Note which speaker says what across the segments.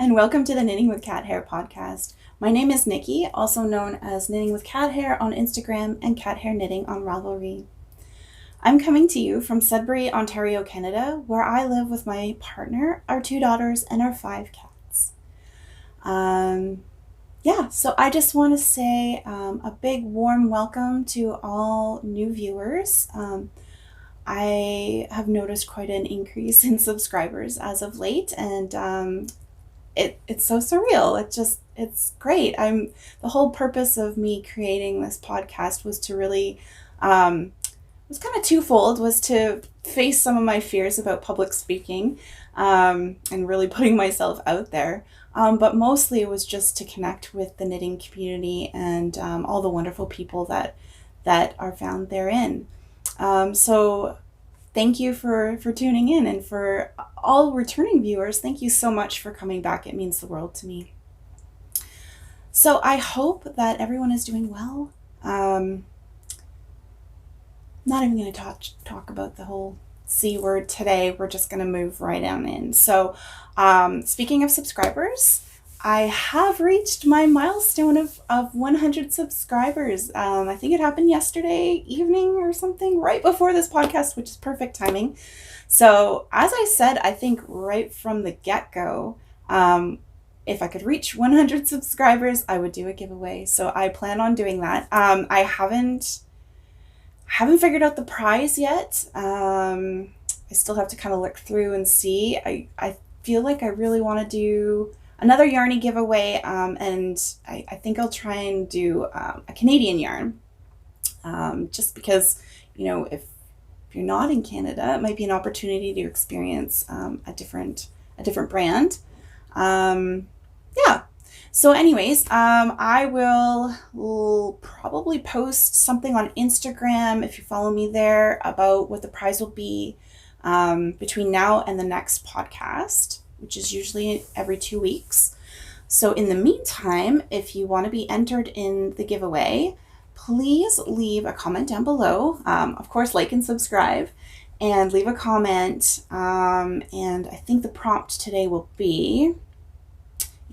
Speaker 1: and welcome to the Knitting with Cat Hair podcast. My name is Nikki, also known as Knitting with Cat Hair on Instagram and Cat Hair Knitting on Ravelry. I'm coming to you from Sudbury, Ontario, Canada, where I live with my partner, our 2 daughters, and our 5 cats. So I just want to say a big warm welcome to all new viewers. I have noticed quite an increase in subscribers as of late, and it's so surreal. It's great. The whole purpose of me creating this podcast was to really, it was kind of twofold, was to face some of my fears about public speaking, and really putting myself out there. But mostly it was just to connect with the knitting community and all the wonderful people that are found therein. So thank you for tuning in, and for all returning viewers, thank you so much for coming back. It means the world to me. So I hope that everyone is doing well. Not even going to talk about the whole C word today. We're just going to move right on in. So speaking of subscribers, I have reached my milestone of 100 subscribers. I think it happened yesterday evening or something, right before this podcast, which is perfect timing. So as I said, I think right from the get-go, if I could reach 100 subscribers, I would do a giveaway. So I plan on doing that. I haven't figured out the prize yet. I still have to kind of look through and see. I feel like I really want to do another yarny giveaway, and I think I'll try and do a Canadian yarn, just because, if you're not in Canada, it might be an opportunity to experience a different brand. So anyways, I will probably post something on Instagram, if you follow me there, about what the prize will be between now and the next podcast, which is usually every 2 weeks. So in the meantime, if you want to be entered in the giveaway, please leave a comment down below. Of course, like and subscribe, and leave a comment. And I think the prompt today will be,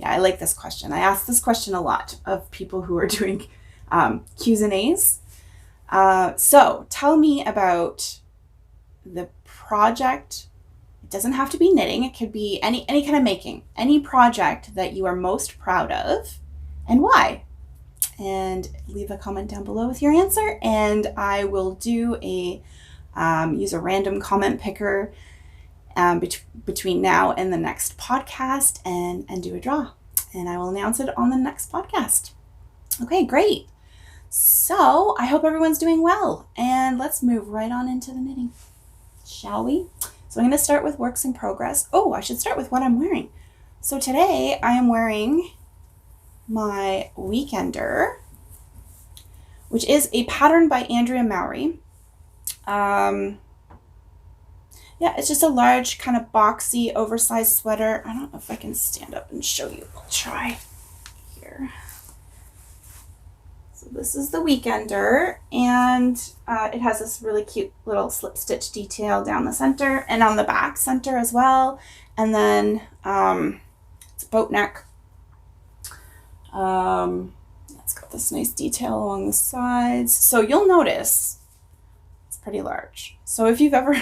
Speaker 1: I like this question. I ask this question a lot of people who are doing Q's and A's. So tell me about the project. It doesn't have to be knitting. It could be any kind of making, any project that you are most proud of, and why. And leave a comment down below with your answer, and I will do use a random comment picker between now and the next podcast, and do a draw, and I will announce it on the next podcast. Okay, great. So I hope everyone's doing well, and let's move right on into the knitting, shall we? So I'm going to start with works in progress. Oh, I should start with what I'm wearing. So today I am wearing my Weekender, which is a pattern by Andrea Mowry. It's just a large, kind of boxy, oversized sweater. I don't know if I can stand up and show you. I'll try here. So this is the Weekender, and it has this really cute little slip stitch detail down the center and on the back center as well. And then it's a boat neck. It's got this nice detail along the sides. So you'll notice it's pretty large. So if you've ever...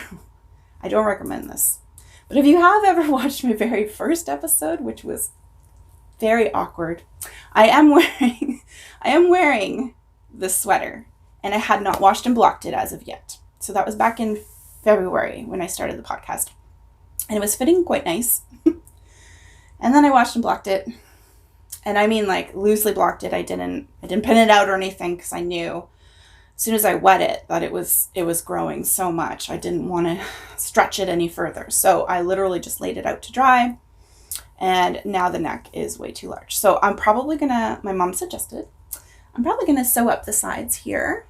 Speaker 1: I don't recommend this, but if you have ever watched my very first episode, which was very awkward, I am wearing this sweater, and I had not washed and blocked it as of yet. So that was back in February when I started the podcast, and it was fitting quite nice. And then I washed and blocked it, and I mean like loosely blocked it. I didn't pin it out or anything, because I knew as soon as I wet it that it was growing so much. I didn't want to stretch it any further. So I literally just laid it out to dry, and now the neck is way too large. So I'm probably my mom suggested, I'm probably gonna sew up the sides here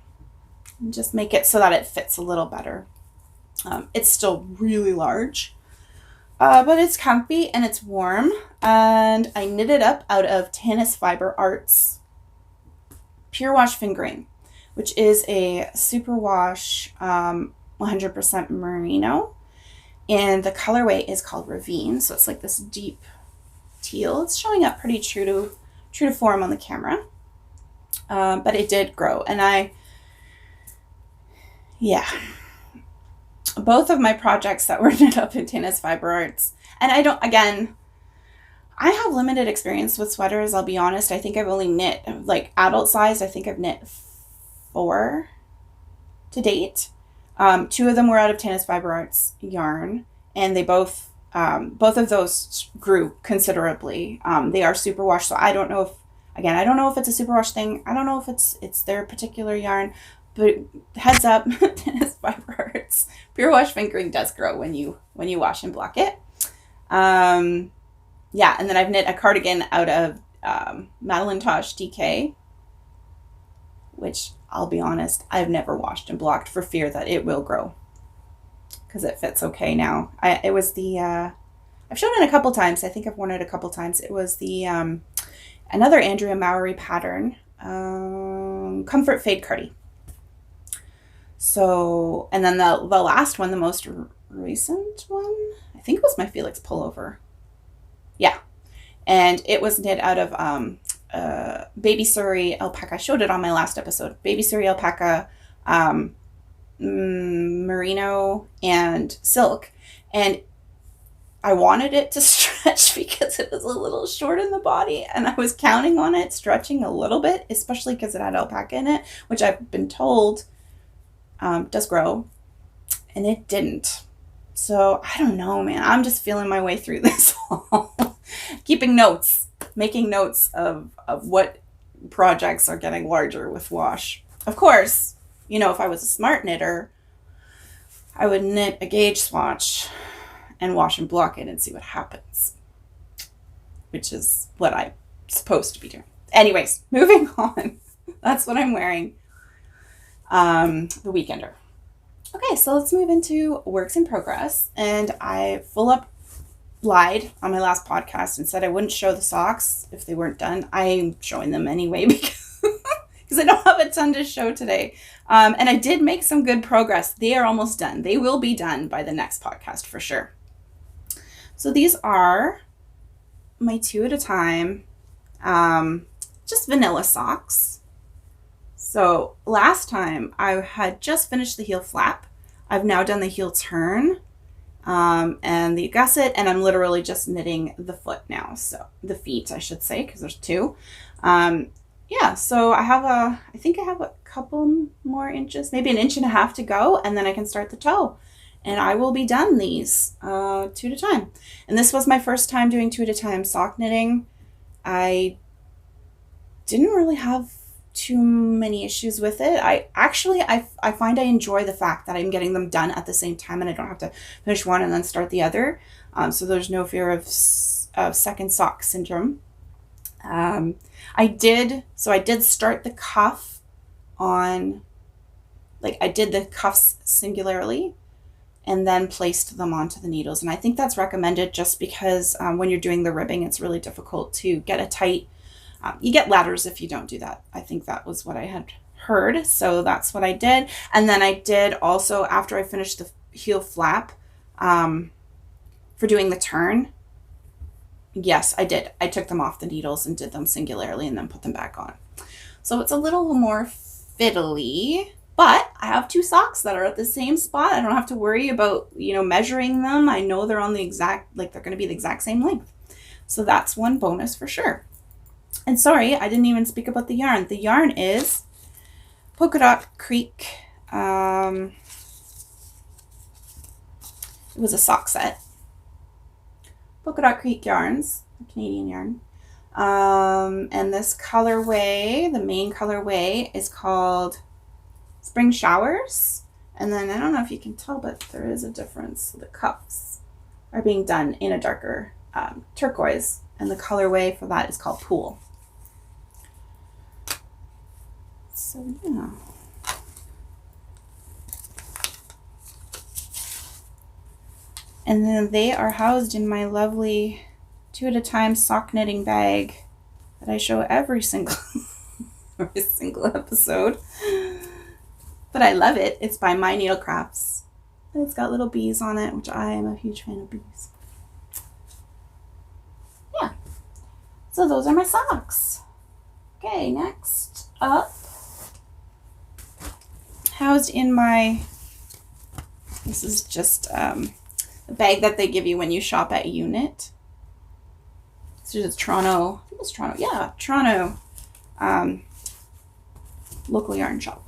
Speaker 1: and just make it so that it fits a little better. It's still really large, but it's comfy and it's warm, and I knit it up out of Tanis Fibre Arts Purewash fingering, which is a superwash 100% merino, and the colorway is called Ravine. So it's like this deep teal. It's showing up pretty true to form on the camera. But it did grow. And both of my projects that were knit up in Tanis Fibre Arts, and I have limited experience with sweaters, I'll be honest. I think I've only knit, like adult size, I think I've knit 4 to date. 2 of them were out of Tanis Fibre Arts yarn, and they both of those grew considerably. They are superwash, so I don't know if it's a superwash thing. I don't know if it's their particular yarn, but heads up, Tanis Fibre Arts Purewash fingering does grow when you wash and block it. Yeah, and then I've knit a cardigan out of Madeline Tosh DK, which I'll be honest, I've never washed and blocked for fear that it will grow, because it fits okay now. I've shown it a couple times. I think I've worn it a couple times. It was the another Andrea Mowry pattern, Comfort Fade Cardi. So, and then the last one, the most recent one, I think it was my Felix pullover. Yeah, and it was knit out of Baby Surrey alpaca. I showed it on my last episode. Baby Surrey alpaca, merino, and silk. And I wanted it to stretch because it was a little short in the body, and I was counting on it stretching a little bit, especially because it had alpaca in it, which I've been told does grow, and it didn't. So I don't know, man. I'm just feeling my way through this all. Keeping notes, making notes of what projects are getting larger with wash. Of course, you know, if I was a smart knitter, I would knit a gauge swatch and wash and block it and see what happens, which is what I'm supposed to be doing. Anyways, moving on. That's what I'm wearing. The Weekender. Okay, so let's move into works in progress. And I full up lied on my last podcast and said I wouldn't show the socks if they weren't done. I'm showing them anyway because I don't have a ton to show today. And I did make some good progress. They are almost done. They will be done by the next podcast for sure. So these are my 2 at a time, just vanilla socks. So last time I had just finished the heel flap. I've now done the heel turn and the gusset, and I'm literally just knitting the foot now. So the feet, I should say, because there's 2. Yeah, so I think I have a couple more inches, maybe 1.5 inches to go, and then I can start the toe. And I will be done these 2 at a time. And this was my first time doing 2 at a time sock knitting. I didn't really have too many issues with it. I find I enjoy the fact that I'm getting them done at the same time and I don't have to finish one and then start the other. So there's no fear of second sock syndrome. I did start the cuff on, like I did the cuffs singularly and then placed them onto the needles. And I think that's recommended just because when you're doing the ribbing, it's really difficult to get a tight, you get ladders if you don't do that. I think that was what I had heard. So that's what I did. And then I did also, after I finished the heel flap, for doing the turn, yes, I did. I took them off the needles and did them singularly and then put them back on. So it's a little more fiddly, but I have 2 socks that are at the same spot. I don't have to worry about, measuring them. I know they're on the exact, they're going to be the exact same length. So that's one bonus for sure. And sorry, I didn't even speak about the yarn. The yarn is Polka Dot Creek. It was a sock set. Polka Dot Creek yarns, a Canadian yarn. And this colorway, the main colorway, is called Spring Showers. And then I don't know if you can tell, but there is a difference. The cuffs are being done in a darker turquoise, and the colorway for that is called Pool. So yeah. And then they are housed in my lovely 2 at a time sock knitting bag that I show every single episode. But I love it. It's by My Needle Crafts. And it's got little bees on it, which I am a huge fan of bees. Yeah. So those are my socks. Okay, next up, housed in my, this is just a bag that they give you when you shop at Unit. This is Toronto, I think it's Toronto, yeah, Toronto local yarn shop.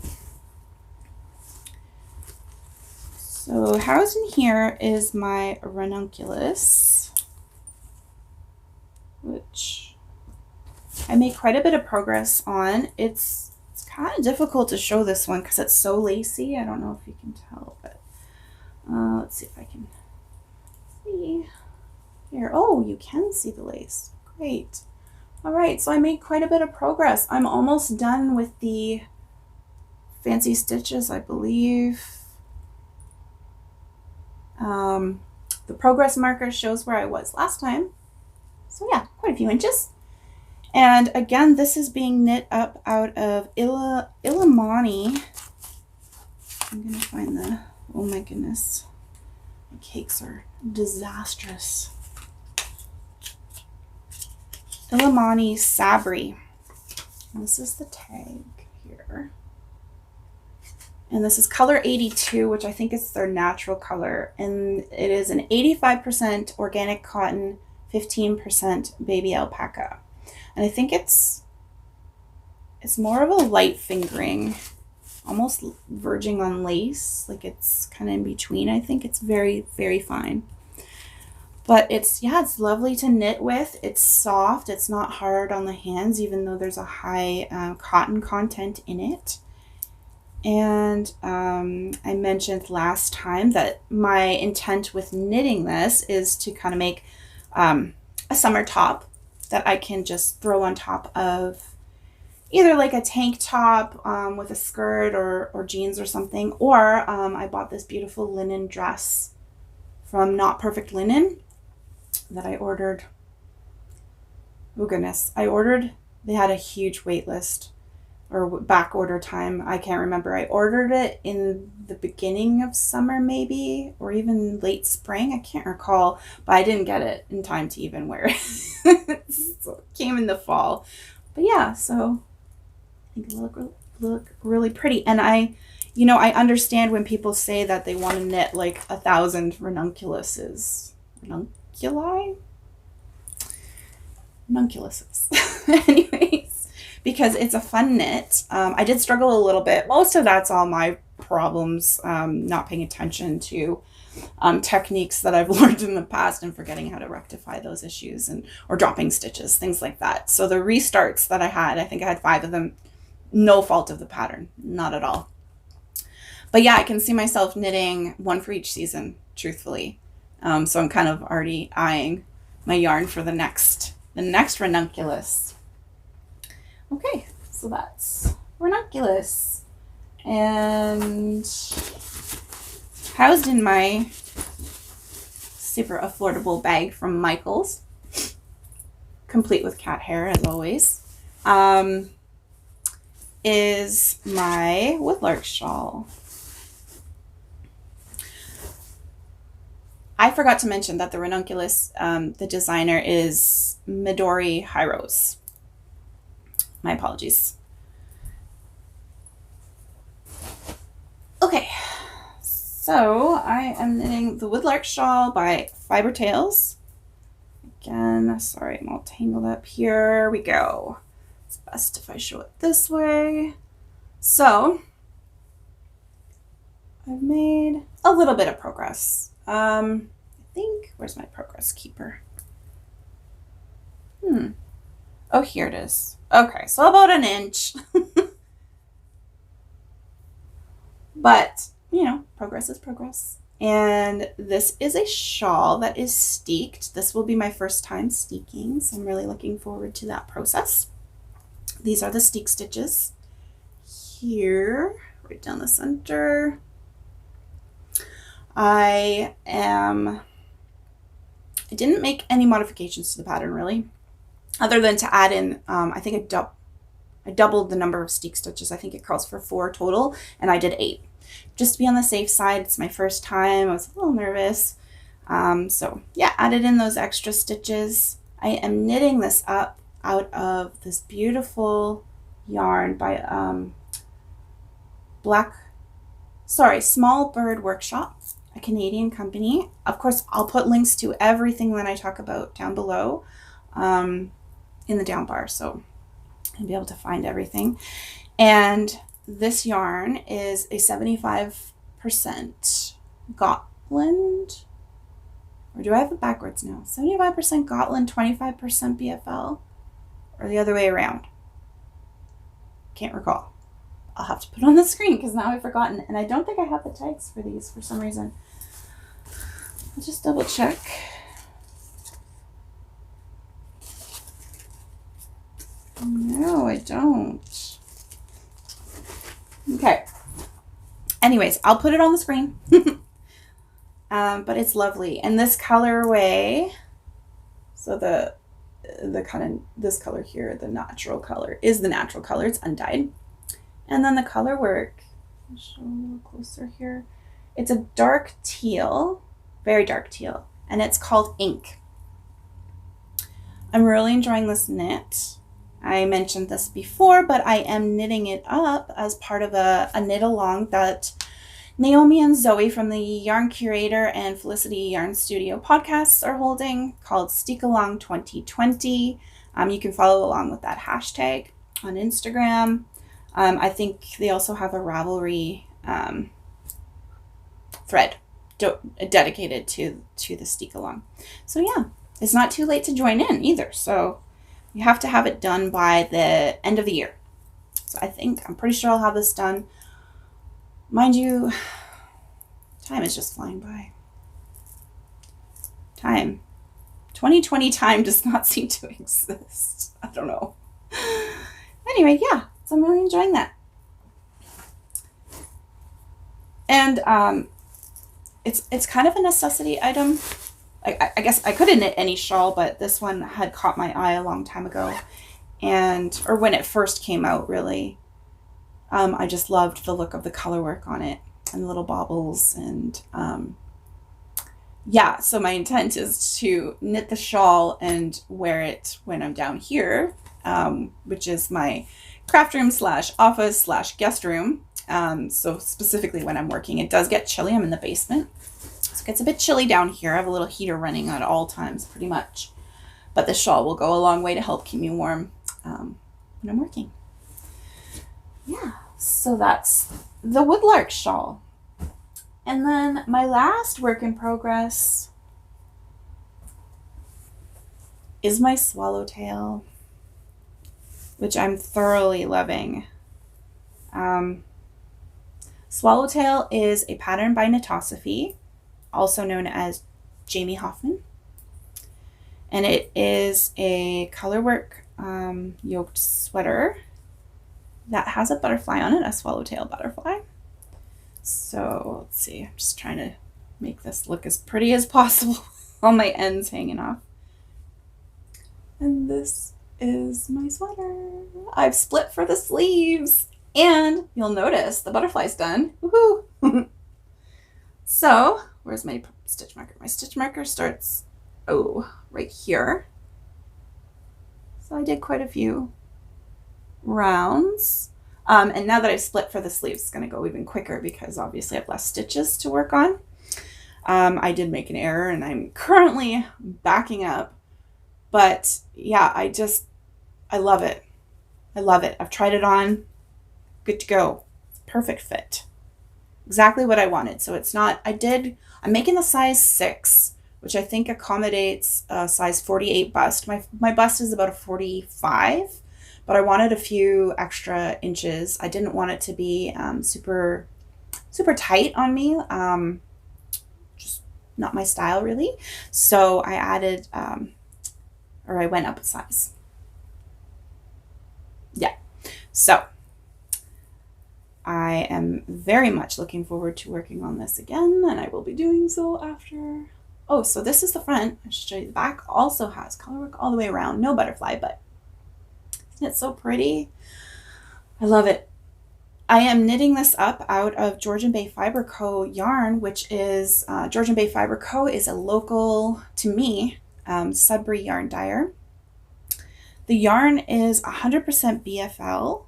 Speaker 1: So housed in here is my Ranunculus, which I made quite a bit of progress on. It's kind of difficult to show this one because it's so lacy. I don't know if you can tell, but let's see if I can see here. Oh, you can see the lace. Great. All right, so I made quite a bit of progress. I'm almost done with the fancy stitches, I believe. The progress marker shows where I was last time. So yeah, quite a few inches. And again, this is being knit up out of Illiamani. I'm gonna find the, oh my goodness, my cakes are disastrous. Illiamani Sudbury. And this is the tag here. And this is color 82, which I think is their natural color. And it is an 85% organic cotton, 15% baby alpaca. And I think it's more of a light fingering, almost verging on lace. Like it's kind of in between. I think it's very, very fine. But it's, yeah, it's lovely to knit with. It's soft. It's not hard on the hands, even though there's a high cotton content in it. And I mentioned last time that my intent with knitting this is to kind of make a summer top that I can just throw on top of either like a tank top with a skirt or jeans or something. Or I bought this beautiful linen dress from Not Perfect Linen that I ordered. Oh goodness, they had a huge wait list or back order time. I can't remember. I ordered it in the beginning of summer maybe, or even late spring. I can't recall, but I didn't get it in time to even wear it. So it came in the fall. But yeah, so I think it'll look really pretty. And I understand when people say that they want to knit like 1,000 ranunculuses. Ranunculuses. Anyways, because it's a fun knit. I did struggle a little bit. Most of that's all my problems, not paying attention to techniques that I've learned in the past and forgetting how to rectify those issues, or dropping stitches, things like that. So the restarts that I think I had 5 of them, no fault of the pattern, not at all. But yeah, I can see myself knitting one for each season, truthfully. So I'm kind of already eyeing my yarn for the next ranunculus. Okay, so that's ranunculus. And housed in my super affordable bag from Michaels, complete with cat hair as always, is my Woodlark Shawl. I forgot to mention that the Ranunculus, the designer is Midori Hirose. My apologies. Okay, so I am knitting the Woodlark Shawl by Fibre Tales. Again, sorry, I'm all tangled up here. We go. It's best if I show it this way. So I've made a little bit of progress. I think, where's my progress keeper? Oh, here it is. Okay, so about an inch. But, progress is progress. And this is a shawl that is steeked. This will be my first time steeking, so I'm really looking forward to that process. These are the steek stitches. Here, right down the center. I didn't make any modifications to the pattern really, other than to add in, I think I doubled the number of steek stitches. I think it calls for 4 total, and I did 8. Just to be on the safe side, it's my first time. I was a little nervous. So yeah, added in those extra stitches. I am knitting this up out of this beautiful yarn by Small Bird Workshop, a Canadian company. Of course, I'll put links to everything that I talk about down below in the down bar, so you'll be able to find everything. And this yarn is a 75% Gotland, or do I have it backwards now? 75% Gotland, 25% BFL, or the other way around? Can't recall. I'll have to put on the screen because now I've forgotten, and I don't think I have the tags for these for some reason. I'll just double check. No, I don't. Okay. Anyways, I'll put it on the screen. But it's lovely. And this colorway, so this color here, the natural color, is the natural color. It's undyed. And then the color work, I'll show a little closer here. It's a dark teal, very dark teal, and it's called Ink. I'm really enjoying this knit. I mentioned this before, but I am knitting it up as part of a knit along that Naomi and Zoe from the Yarn Curator and Felicity Yarn Studio podcasts are holding, called Steek Along 2020. You can follow along with that hashtag on Instagram. I think they also have a Ravelry thread dedicated to the Steek Along. So yeah, it's not too late to join in either. So you have to have it done by the end of the year. So I'm pretty sure I'll have this done. Mind you, time is just flying by. 2020 time does not seem to exist. I don't know. Anyway, yeah, so I'm really enjoying that. And it's kind of a necessity item. I guess I could have knit any shawl, but this one had caught my eye a long time ago, or when it first came out, really. I just loved the look of the color work on it and the little baubles, and yeah, so my intent is to knit the shawl and wear it when I'm down here, which is my craft room / office / guest room. So specifically when I'm working, it does get chilly. I'm in the basement, so it gets a bit chilly down here. I have a little heater running at all times pretty much, but the shawl will go a long way to help keep me warm when I'm working. Yeah, so that's the Woodlark Shawl. And then my last work in progress is my Swallowtail, which I'm thoroughly loving. Swallowtail is a pattern by Knitosophy, also known as Jamie Hoffman. And it is a colorwork yoked sweater that has a butterfly on it, a swallowtail butterfly. So let's see, I'm just trying to make this look as pretty as possible. All my ends hanging off. And this is my sweater. I've split for the sleeves, and you'll notice the butterfly's done. Woohoo! So where's my stitch marker? My stitch marker starts, right here. So I did quite a few rounds. And now that I've split for the sleeves, it's going to go even quicker because obviously I have less stitches to work on. I did make an error and I'm currently backing up. But yeah, I love it. I love it. I've tried it on. Good to go. Perfect fit. Exactly what I wanted. So it's not, I'm making the size 6, which I think accommodates a size 48 bust. My bust is about a 45. But I wanted a few extra inches. I didn't want it to be super tight on me. Just not my style really. So I added, or I went up a size. Yeah. So I am very much looking forward to working on this again, and I will be doing so after. Oh, so this is the front. I should show you the back. Also has color work all the way around. No butterfly, but isn't it so pretty? I love it. I am knitting this up out of Georgian Bay Fibre Co. yarn, which is, Georgian Bay Fibre Co. is a local, to me, Sudbury yarn dyer The yarn is 100% BFL,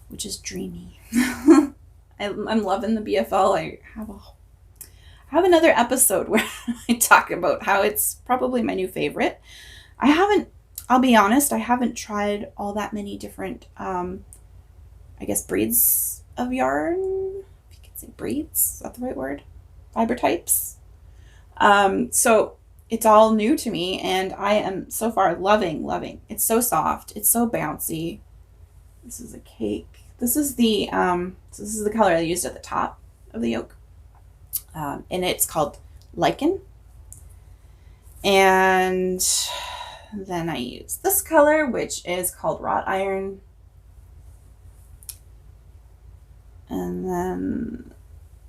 Speaker 1: which is dreamy. I'm loving the BFL. I have another episode where I talk about how it's probably my new favorite. I'll be honest, I haven't tried all that many different, I guess, breeds of yarn. If you can say breeds, is that the right word? Fiber types. So it's all new to me, and I am so far loving. It's so soft. It's so bouncy. This is a cake. This is the color I used at the top of the yoke. And it's called Lichen. And then I use this color, which is called Wrought Iron. And then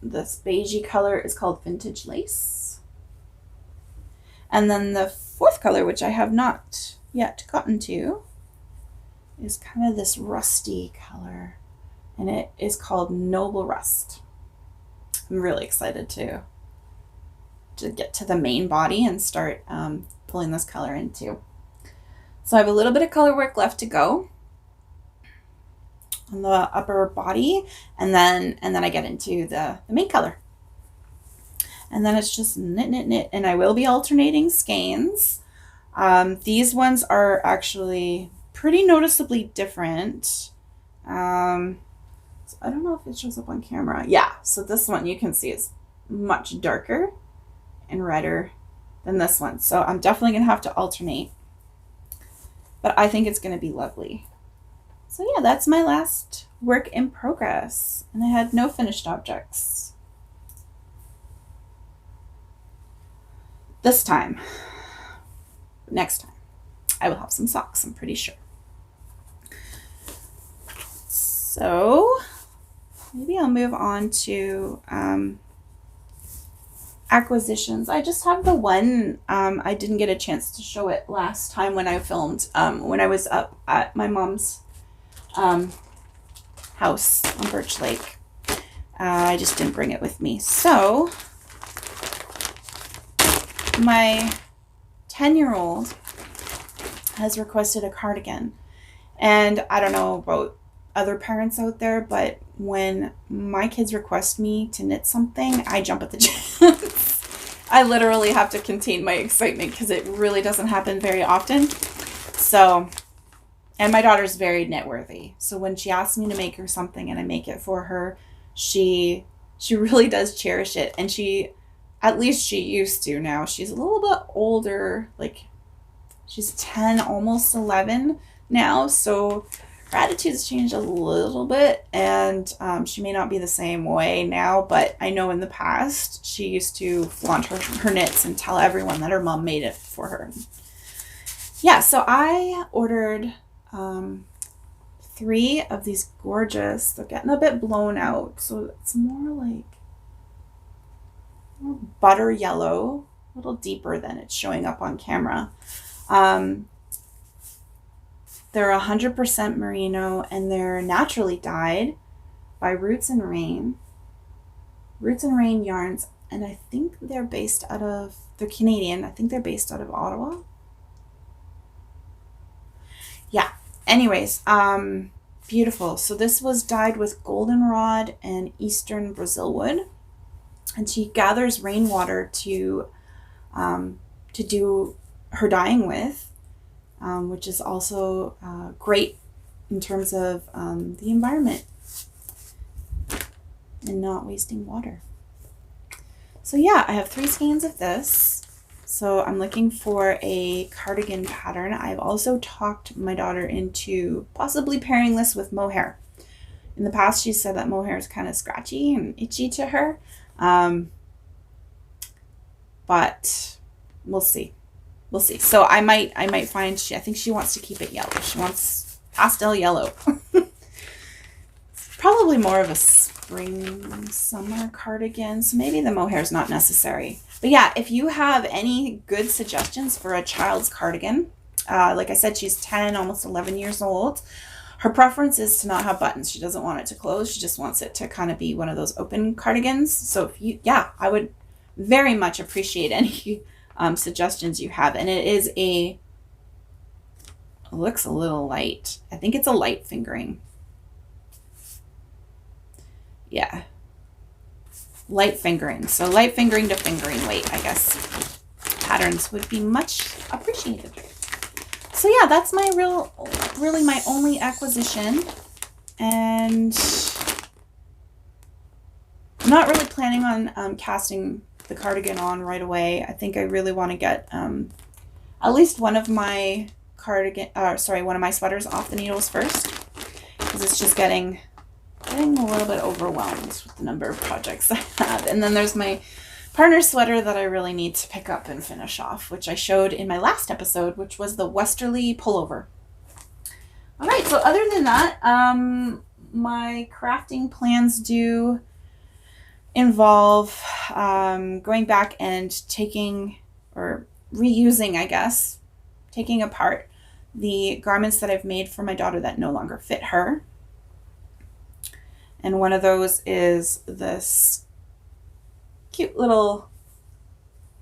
Speaker 1: this beigey color is called Vintage Lace. And then the fourth color, which I have not yet gotten to, is kind of this rusty color. And it is called Noble Rust. I'm really excited to get to the main body and start pulling this color into. So I have a little bit of color work left to go on the upper body, and then I get into the main color. And then it's just knit, and I will be alternating skeins. These ones are actually pretty noticeably different. So I don't know if it shows up on camera. Yeah, so this one you can see is much darker and redder than this one. So I'm definitely gonna have to alternate, but I think it's gonna be lovely. So yeah, that's my last work in progress, and I had no finished objects. This time, next time, I will have some socks, I'm pretty sure. So maybe I'll move on to acquisitions. I just have the one. I didn't get a chance to show it last time when I filmed, when I was up at my mom's house on Birch Lake. I just didn't bring it with me. So my 10-year-old has requested a cardigan, and I don't know about other parents out there, but when my kids request me to knit something, I jump at the chance. I literally have to contain my excitement because it really doesn't happen very often. So, and my daughter's very knit worthy. So when she asks me to make her something and I make it for her, she really does cherish it. And at least she used to. Now she's a little bit older, like she's 10, almost 11 now. So her attitude's changed a little bit, and she may not be the same way now, but I know in the past she used to flaunt her knits and tell everyone that her mom made it for her. Yeah, so I ordered 3 of these gorgeous, they're getting a bit blown out, so it's more like butter yellow, a little deeper than it's showing up on camera. They're 100% merino, and they're naturally dyed by Roots and Rain yarns, and I think they're Canadian. I think they're based out of Ottawa. Yeah, anyways, beautiful. So this was dyed with goldenrod and eastern Brazil wood, and she gathers rainwater to do her dyeing with, which is also great in terms of the environment and not wasting water. So yeah, I have 3 skeins of this. So I'm looking for a cardigan pattern. I've also talked my daughter into possibly pairing this with mohair. In the past, she said that mohair is kind of scratchy and itchy to her. But we'll see. We'll see. So I might find, I think she wants to keep it yellow. She wants pastel yellow. Probably more of a spring, summer cardigan. So maybe the mohair is not necessary. But yeah, if you have any good suggestions for a child's cardigan, like I said, she's 10, almost 11 years old. Her preference is to not have buttons. She doesn't want it to close. She just wants it to kind of be one of those open cardigans. So I would very much appreciate any suggestions you have. And it is a It looks a little light. I think it's a light fingering. Yeah. Light fingering. So light fingering to fingering weight, I guess. Patterns would be much appreciated. So yeah, that's my really my only acquisition. And I'm not really planning on casting the cardigan on right away. I think I really want to get at least one of my one of my sweaters off the needles first, because it's just getting a little bit overwhelmed with the number of projects I have. And then there's my partner sweater that I really need to pick up and finish off, which I showed in my last episode, which was the Westerly pullover. All right, so other than that, my crafting plans do involve going back and taking, or reusing, I guess, taking apart the garments that I've made for my daughter that no longer fit her. And one of those is this cute little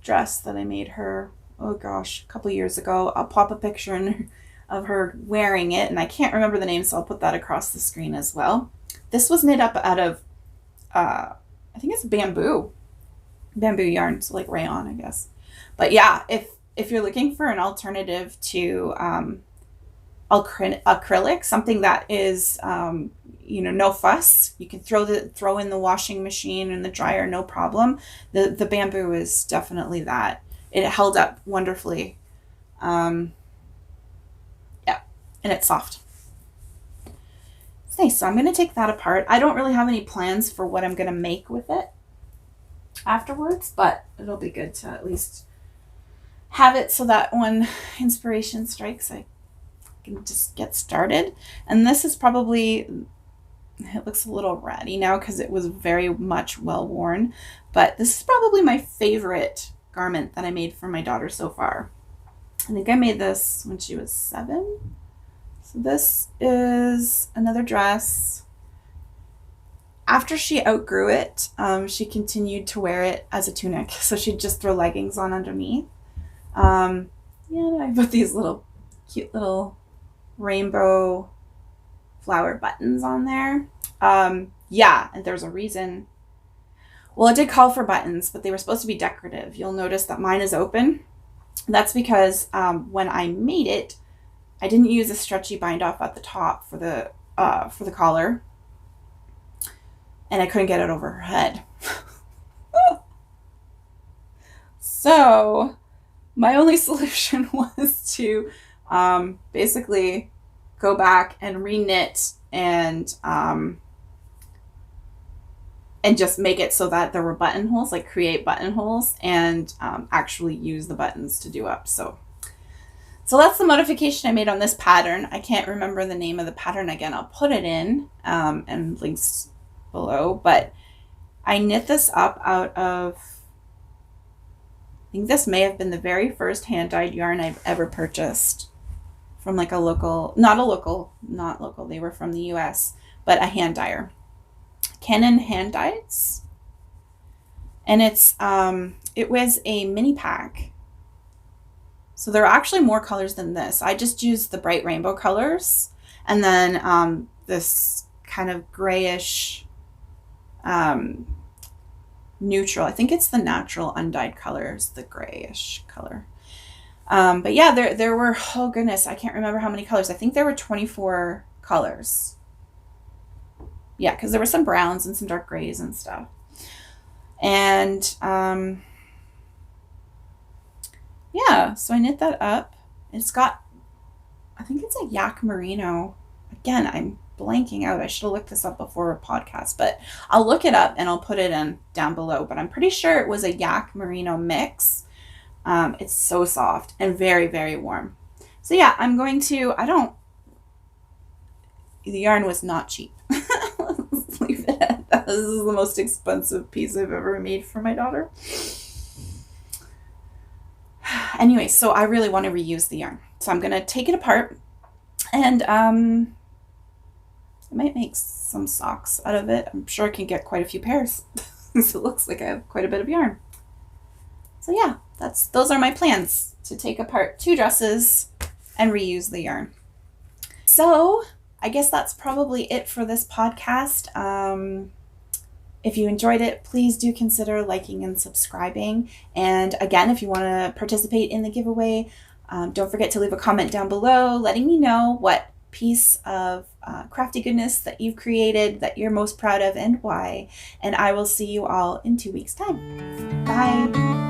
Speaker 1: dress that I made her, oh gosh, a couple years ago. I'll pop a picture of her wearing it, and I can't remember the name, so I'll put that across the screen as well. This was knit up out of, I think it's bamboo yarn, so like rayon, I guess. But yeah, if you're looking for an alternative to acrylic, something that is no fuss, you can throw in the washing machine and the dryer, no problem. The bamboo is definitely that. It held up wonderfully. Yeah, and it's soft. It's nice. So I'm going to take that apart. I don't really have any plans for what I'm going to make with it afterwards, but it'll be good to at least have it so that when inspiration strikes, I can just get started. And this is probably, it looks a little ratty now because it was very much well worn, but this is probably my favorite garment that I made for my daughter so far. I think I made this when she was 7. So this is another dress. After she outgrew it, she continued to wear it as a tunic. So she'd just throw leggings on underneath. Yeah, I put these cute little rainbow flower buttons on there. Yeah, and there's a reason. Well, it did call for buttons, but they were supposed to be decorative. You'll notice that mine is open. That's because when I made it, I didn't use a stretchy bind off at the top for the collar, and I couldn't get it over her head. So my only solution was to basically go back and re-knit and just make it so that there were buttonholes, like create buttonholes, and actually use the buttons to do up. So that's the modification I made on this pattern. I can't remember the name of the pattern again. I'll put it in and links below, but I knit this up out of, I think this may have been the very first hand-dyed yarn I've ever purchased from like a local, not local, they were from the US, but a hand dyer. Canon hand dyes. And it was a mini pack. So there are actually more colors than this. I just used the bright rainbow colors, and then this kind of grayish neutral. I think it's the natural undyed colors, the grayish color. But yeah, there were, oh goodness, I can't remember how many colors. I think there were 24 colors. Yeah, because there were some browns and some dark grays and stuff. And yeah, so I knit that up. It's got, I think it's a yak merino. Again, I'm blanking out. I should have looked this up before a podcast, but I'll look it up and I'll put it in down below. But I'm pretty sure it was a yak merino mix. It's so soft and very, very warm. So yeah, I'm going to, the yarn was not cheap. Let's leave it at that. This is the most expensive piece I've ever made for my daughter. Anyway, so I really want to reuse the yarn. So I'm going to take it apart, and I might make some socks out of it. I'm sure I can get quite a few pairs. So it looks like I have quite a bit of yarn. So yeah, those are my plans, to take apart 2 dresses and reuse the yarn. So I guess that's probably it for this podcast. If you enjoyed it, please do consider liking and subscribing. And again, if you want to participate in the giveaway, don't forget to leave a comment down below letting me know what piece of crafty goodness that you've created that you're most proud of and why. And I will see you all in 2 weeks' time. Bye!